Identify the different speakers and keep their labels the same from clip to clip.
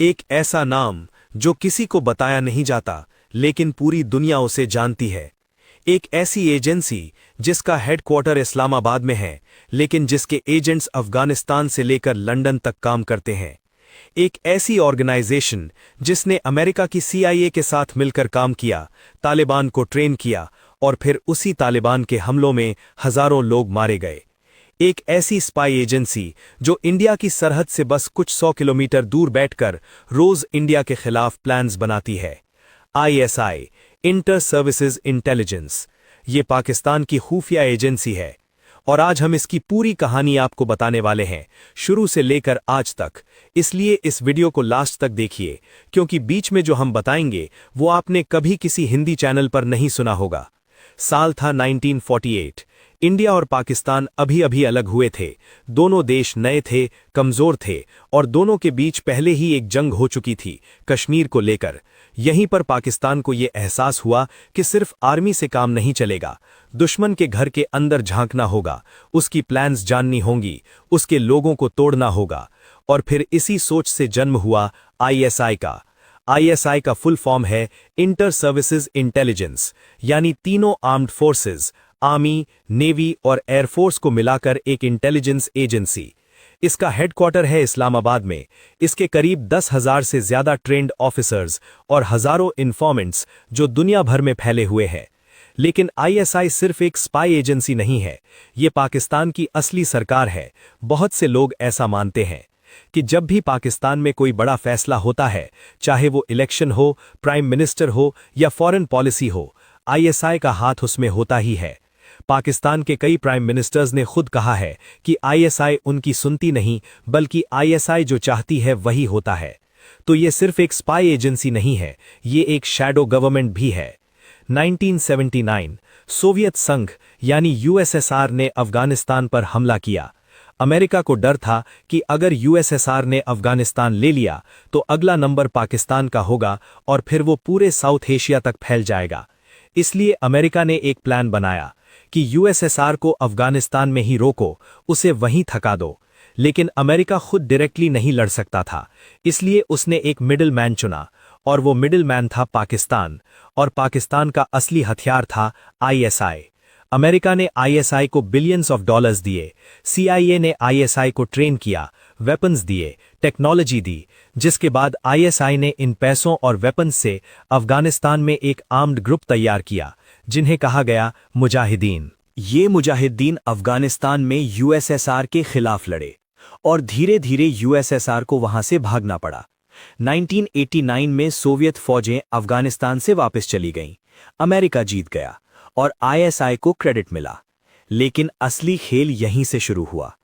Speaker 1: एक ऐसा नाम जो किसी को बताया नहीं जाता लेकिन पूरी दुनिया उसे जानती है। एक ऐसी एजेंसी जिसका हेडक्वार्टर इस्लामाबाद में है लेकिन जिसके एजेंट्स अफगानिस्तान से लेकर लंदन तक काम करते हैं। एक ऐसी ऑर्गेनाइजेशन जिसने अमेरिका की CIA के साथ मिलकर काम किया, तालिबान को ट्रेन किया और फिर उसी तालिबान के हमलों में हजारों लोग मारे गए। एक ऐसी स्पाई एजेंसी जो इंडिया की सरहद से बस कुछ 100 किलोमीटर दूर बैठकर रोज इंडिया के खिलाफ प्लान्स बनाती है। ISI, इंटर सर्विसेज इंटेलिजेंस, ये पाकिस्तान की खुफिया एजेंसी है और आज हम इसकी पूरी कहानी आपको बताने वाले हैं, शुरू से लेकर आज तक। इसलिए इस वीडियो को लास्ट तक देखिए क्योंकि बीच में जो हम बताएंगे वो आपने कभी किसी हिंदी चैनल पर नहीं सुना होगा। साल था 1948। इंडिया और पाकिस्तान अभी अभी अलग हुए थे। दोनों देश नए थे, कमजोर थे और दोनों के बीच पहले ही एक जंग हो चुकी थी कश्मीर को लेकर। यहीं पर पाकिस्तान को ये एहसास हुआ कि सिर्फ आर्मी से काम नहीं चलेगा, दुश्मन के घर के अंदर झांकना होगा, उसकी प्लान्स जाननी होंगी, उसके लोगों को तोड़ना होगा। और फिर इसी सोच से जन्म हुआ ISI का। ISI का फुल फॉर्म है इंटर सर्विसेज इंटेलिजेंस, यानी तीनों आर्म्ड फोर्सेज, आर्मी, नेवी और एयरफोर्स को मिलाकर एक इंटेलिजेंस एजेंसी। इसका हेडक्वार्टर है इस्लामाबाद में। इसके करीब 10,000 से ज्यादा ट्रेंड ऑफिसर्स और हजारों इन्फॉर्मेंट्स जो दुनिया भर में फैले हुए हैं। लेकिन ISI सिर्फ एक स्पाई एजेंसी नहीं है, ये पाकिस्तान की असली सरकार है। बहुत से लोग ऐसा मानते हैं कि जब भी पाकिस्तान में कोई बड़ा फैसला होता है, चाहे वो इलेक्शन हो, प्राइम मिनिस्टर हो या फॉरेन पॉलिसी हो, ISI का हाथ उसमें होता ही है। पाकिस्तान के कई प्राइम मिनिस्टर्स ने खुद कहा है कि ISI उनकी सुनती नहीं, बल्कि ISI जो चाहती है वही होता है। तो ये सिर्फ एक स्पाई एजेंसी नहीं है, ये एक शैडो गवर्नमेंट भी है। 1979 सोवियत संघ यानी USSR ने अफगानिस्तान पर हमला किया। अमेरिका को डर था कि अगर USSR ने अफगानिस्तान ले लिया तो अगला नंबर पाकिस्तान का होगा और फिर वो पूरे साउथ एशिया तक फैल जाएगा। इसलिए अमेरिका ने एक प्लान बनाया कि USSR को अफगानिस्तान में ही रोको, उसे वहीं थका दो। लेकिन अमेरिका खुद डायरेक्टली नहीं लड़ सकता था, इसलिए उसने एक मिडिल मैन चुना और वो मिडिल मैन था पाकिस्तान। और पाकिस्तान का असली हथियार था ISI। अमेरिका ने ISI को बिलियंस ऑफ डॉलर्स दिए, CIA ने ISI को ट्रेन किया, वेपन्स दिए, टेक्नोलॉजी दी, जिसके बाद ISI ने इन पैसों और वेपन्स से अफगानिस्तान में एक आर्म्ड ग्रुप तैयार किया जिन्हें कहा गया मुजाहिदीन। ये मुजाहिदीन अफगानिस्तान में USSR के खिलाफ लड़े और धीरे धीरे USSR को वहां से भागना पड़ा। 1989 में सोवियत फौजें अफगानिस्तान से वापस चली गईं, अमेरिका जीत गया और ISI को क्रेडिट मिला। लेकिन असली खेल यहीं से शुरू हुआ।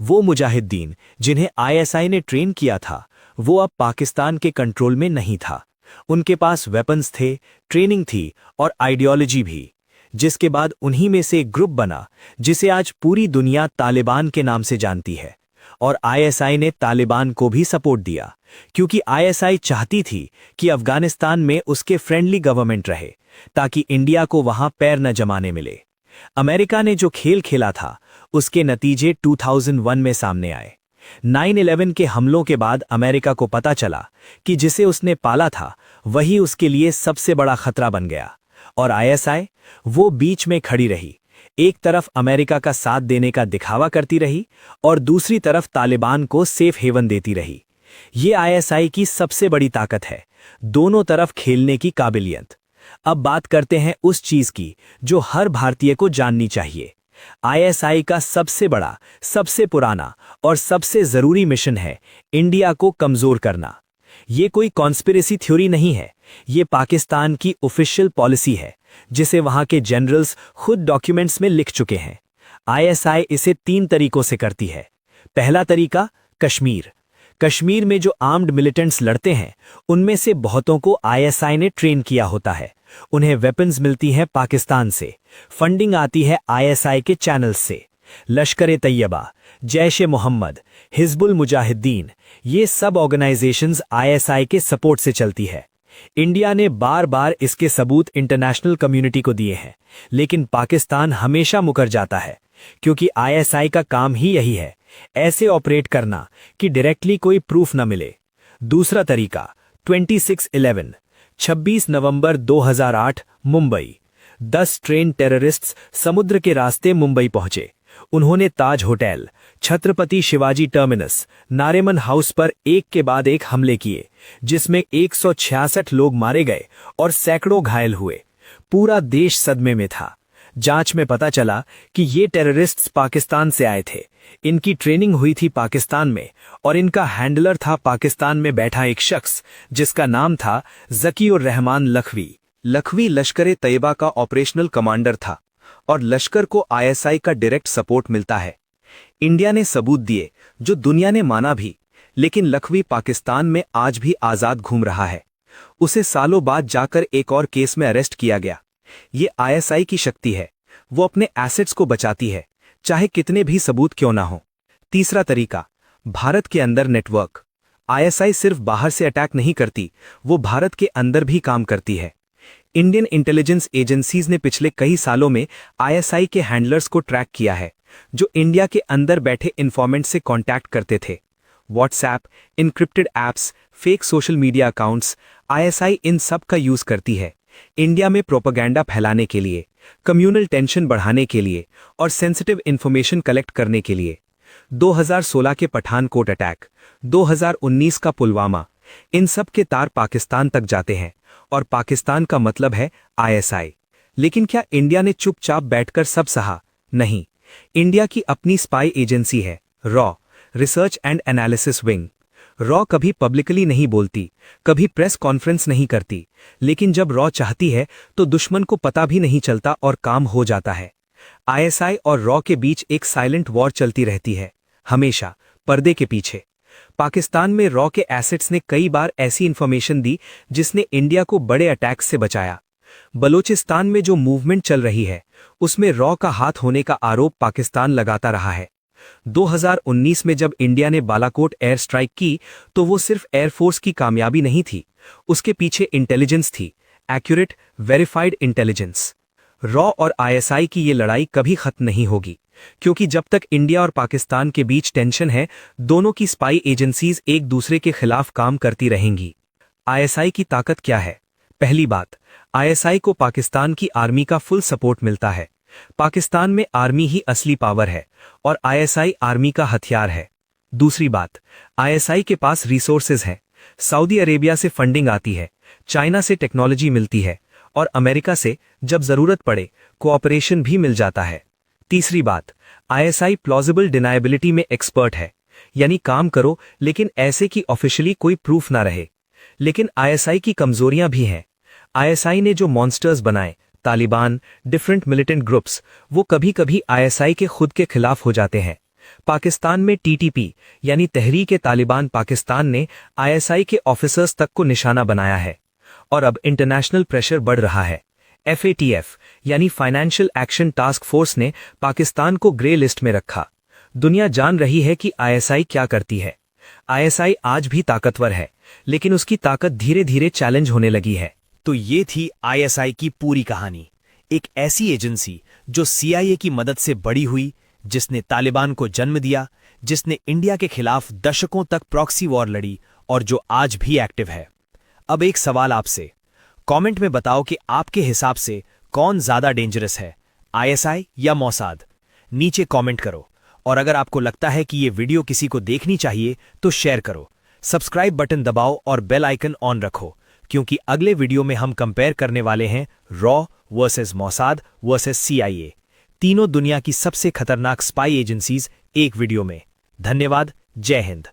Speaker 1: वो मुजाहिदीन जिन्हें ISI ने ट्रेन किया था, वो अब पाकिस्तान के कंट्रोल में नहीं था। उनके पास वेपन्स थे, ट्रेनिंग थी और आइडियोलॉजी भी, जिसके बाद उन्हीं में से एक ग्रुप बना जिसे आज पूरी दुनिया तालिबान के नाम से जानती है। और ISI ने तालिबान को भी सपोर्ट दिया क्योंकि ISI चाहती थी कि अफगानिस्तान में उसके फ्रेंडली गवर्नमेंट रहे ताकि इंडिया को वहां पैर न जमाने मिले। अमेरिका ने जो खेल खेला था उसके नतीजे 2001 में सामने आए। 9/11 के हमलों के बाद अमेरिका को पता चला कि जिसे उसने पाला था वही उसके लिए सबसे बड़ा खतरा बन गया। और ISI वो बीच में खड़ी रही, एक तरफ अमेरिका का साथ देने का दिखावा करती रही और दूसरी तरफ तालिबान को सेफ हेवन देती रही। ये ISI की सबसे बड़ी ताकत है, दोनों तरफ खेलने की काबिलियत। अब बात करते हैं उस चीज की जो हर भारतीय को जाननी चाहिए। ISI का सबसे बड़ा, सबसे पुराना और सबसे जरूरी मिशन है इंडिया को कमजोर करना। ये कोई कॉन्स्पिरेसी थ्योरी नहीं है, ये पाकिस्तान की ऑफिशियल पॉलिसी है जिसे वहां के जनरल्स खुद डॉक्यूमेंट्स में लिख चुके हैं। ISI इसे 3 तरीकों से करती है। पहला तरीका, कश्मीर। कश्मीर में जो आर्म्ड मिलिटेंट्स लड़ते हैं उनमें से बहुतों को ISI ने ट्रेन किया होता है। उन्हें वेपन्स मिलती हैं पाकिस्तान से, फंडिंग आती है ISI के चैनल्स से। लश्कर-ए-तैयबा, जैश-ए-मोहम्मद, हिजबुल मुजाहिदीन, ये सब ऑर्गेनाइजेशंस ISI के सपोर्ट से चलती है। इंडिया ने बार बार इसके सबूत इंटरनेशनल कम्युनिटी को दिए हैं, लेकिन पाकिस्तान हमेशा मुकर जाता है क्योंकि ISI का काम ही यही है, ऐसे ऑपरेट करना कि डायरेक्टली कोई प्रूफ न मिले।
Speaker 2: दूसरा तरीका 26/11 26 नवंबर 2008 मुंबई। 10 ट्रेन टेररिस्ट्स समुद्र के रास्ते मुंबई पहुंचे। उन्होंने Taj hotel, Chhatrapati Shivaji terminus, Nariman house पर एक के बाद एक हमले किए, जिसमें 166 लोग मारे गए और सैकड़ों घायल हुए। पूरा देश सदमे में था। जांच में पता चला कि ये टेररिस्ट्स पाकिस्तान से आए थे। इनकी ट्रेनिंग हुई थी पाकिस्तान में और इनका हैंडलर था पाकिस्तान में बैठा एक शख्स जिसका नाम था ज़कीउर रहमान लखवी।
Speaker 1: लखवी लश्कर ए तैयबा का ऑपरेशनल कमांडर था और लश्कर को आईएसआई का डायरेक्ट सपोर्ट मिलता है। इंडिया ने सबूत दिए जो दुनिया ने माना भी, लेकिन लखवी पाकिस्तान में आज भी आजाद घूम रहा है। उसे सालों बाद जाकर एक और केस में अरेस्ट किया गया। ये आईएसआई की शक्ति है, वो अपने एसेट्स को बचाती है, चाहे कितने भी सबूत क्यों ना हो। तीसरा तरीका, भारत के अंदर नेटवर्क। आईएसआई सिर्फ बाहर से अटैक नहीं करती, वो भारत के अंदर भी काम करती है। इंडियन इंटेलिजेंस एजेंसीज ने पिछले कई सालों में आईएसआई के हैंडलर्स को ट्रैक किया है, जो इंडिया के अंदर बैठे इन्फॉर्मेंट से कांटेक्ट करते थे। WhatsApp, encrypted apps, fake social media accounts, ISI इन सब का यूज करती है इंडिया में प्रोपेगेंडा फैलाने के लिए, कम्युनल टेंशन बढ़ाने के लिए और सेंसिटिव इंफॉर्मेशन कलेक्ट करने के लिए। 2016 के पठानकोट अटैक, 2019 का पुलवामा, इन सब के तार पाकिस्तान तक जाते हैं और पाकिस्तान का मतलब है आईएसआई। लेकिन क्या इंडिया ने चुपचाप बैठकर सब सहा? नहीं। इंडिया की अपनी स्पाई एजेंसी है, raw, research and analysis wing. Raw कभी पब्लिकली नहीं बोलती, कभी प्रेस कॉन्फ्रेंस नहीं करती, लेकिन जब रॉ चाहती है तो दुश्मन को पता भी नहीं चलता और काम हो जाता है। आईएसआई और रॉ के बीच एक साइलेंट वॉर चलती रहती है, हमेशा पर्दे के पीछे। पाकिस्तान में रॉ के एसेट्स ने कई बार ऐसी इंफॉर्मेशन दी जिसने इंडिया को बड़े अटैक्स से बचाया। बलूचिस्तान में जो मूवमेंट चल रही है, उसमें रॉ का हाथ होने का आरोप पाकिस्तान लगाता रहा है। 2019 में जब इंडिया ने बालाकोट एयर स्ट्राइक की, तो वो सिर्फ एयरफोर्स की कामयाबी नहीं थी, उसके पीछे इंटेलिजेंस थी, एक्यूरेट, वेरीफाइड इंटेलिजेंस। रॉ और आईएसआई की ये लड़ाई कभी खत्म नहीं होगी, क्योंकि जब तक इंडिया और पाकिस्तान के बीच टेंशन है, दोनों की स्पाई एजेंसीज एक दूसरे के खिलाफ काम करती रहेंगी। आईएसआई की ताकत क्या है? पहली बात, आईएसआई को पाकिस्तान की आर्मी का फुल सपोर्ट मिलता है। पाकिस्तान में आर्मी ही असली पावर है और आईएसआई आर्मी का हथियार है। दूसरी बात, आईएसआई के पास रिसोर्सेज हैं। सऊदी अरेबिया से फंडिंग आती है, चाइना से टेक्नोलॉजी मिलती है और अमेरिका से जब जरूरत पड़े कोऑपरेशन भी मिल जाता है। तीसरी बात, आईएसआई प्लॉजिबल डिनायबिलिटी में एक्सपर्ट है, यानी काम करो लेकिन ऐसे कि ऑफिशियली कोई प्रूफ ना रहे। लेकिन आईएसआई की कमजोरियां भी हैं। आईएसआई ने जो मॉन्स्टर्स बनाए, तालिबान, डिफरेंट मिलिटेंट ग्रुप्स, वो कभी कभी आईएसआई के खुद के खिलाफ हो जाते हैं। पाकिस्तान में टीटीपी यानी तहरीक-ए-तालिबान पाकिस्तान ने आईएसआई के ऑफिसर्स तक को निशाना बनाया है और अब इंटरनेशनल प्रेशर बढ़ रहा है। एफएटीएफ यानी फाइनेंशियल एक्शन टास्क फोर्स ने पाकिस्तान को ग्रे लिस्ट में रखा। दुनिया जान रही है कि आईएसआई क्या करती है। आईएसआई आज भी ताकतवर है, लेकिन उसकी ताकत धीरे धीरे चैलेंज होने लगी है।
Speaker 2: तो ये थी आईएसआई की पूरी कहानी। एक ऐसी एजेंसी जो सीआईए की मदद से बड़ी हुई, जिसने तालिबान को जन्म दिया, जिसने इंडिया के खिलाफ दशकों तक प्रॉक्सी वॉर लड़ी और जो आज भी एक्टिव है। अब एक सवाल आपसे, कमेंट में बताओ कि आपके हिसाब से कौन ज्यादा डेंजरस है, आईएसआई या मोसाद? नीचे कमेंट करो और अगर आपको लगता है कि ये वीडियो किसी को देखनी चाहिए तो शेयर करो। सब्सक्राइब बटन दबाओ और बेल आइकन ऑन रखो, क्योंकि अगले वीडियो में हम कंपेयर करने वाले हैं raw versus Mossad versus CIA, तीनों दुनिया की सबसे खतरनाक स्पाई एजेंसीज एक वीडियो में। धन्यवाद। जय हिंद।